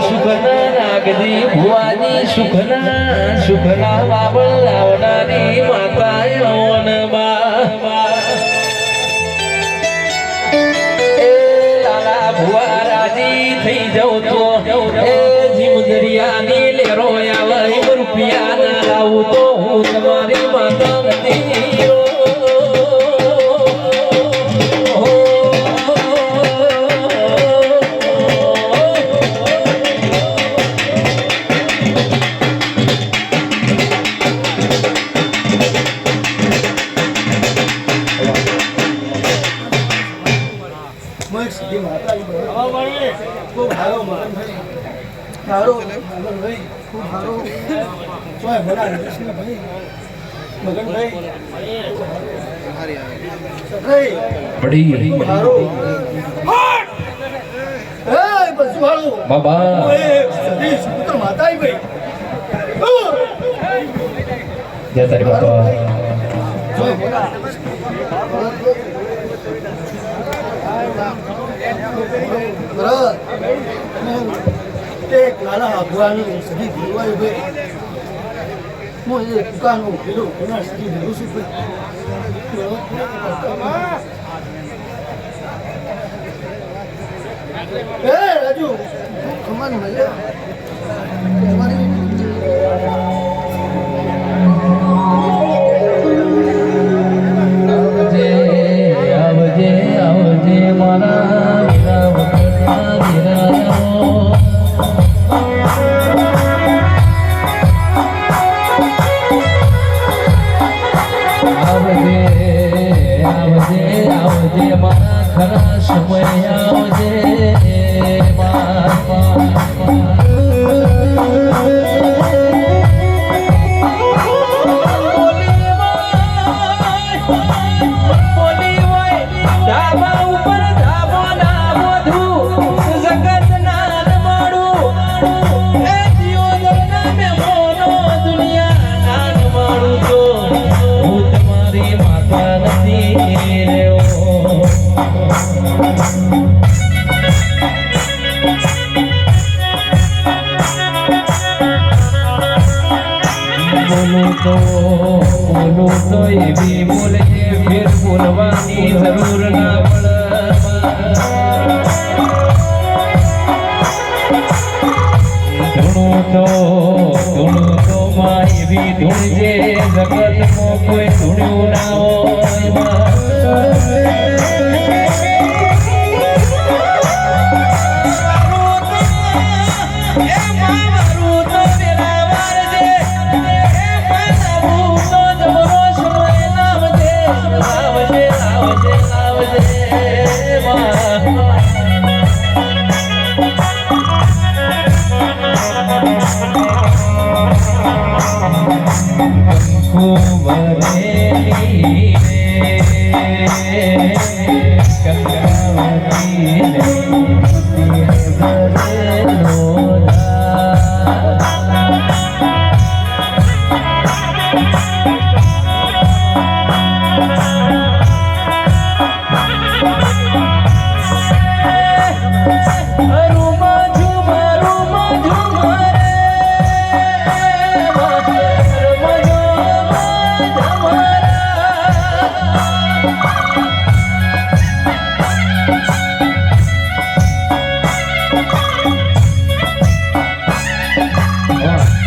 સુખના નાગજી ભુવાની સુખના બાબળ લાવનારી માતા યવનમાં એ લાલા ભુવા રાજી થઈ જાઉં તો એ જીવ દરિયાની લેરો આવે રૂપિયા ના લાવું તો હું તમારી માતા નથી બાબા જય તારી બાપા એક લાલા ભુવાનું સદી ભૂલવાયું ભાઈ હું એ દુકાનો પેલું એના સદી ભૂલું છું ભાઈ રાજુ ખમાનું મળે આવજે આવજે મારા આવજે મારા ખરા સમય આવજે બોલું તો એવી બોલે ફેર બોલવાની જરૂર ના પડે ધૂણું તો માં એવી ધૂણ જે જગતમાં કોઈ ધૂણ્યું ના હોય Yeah.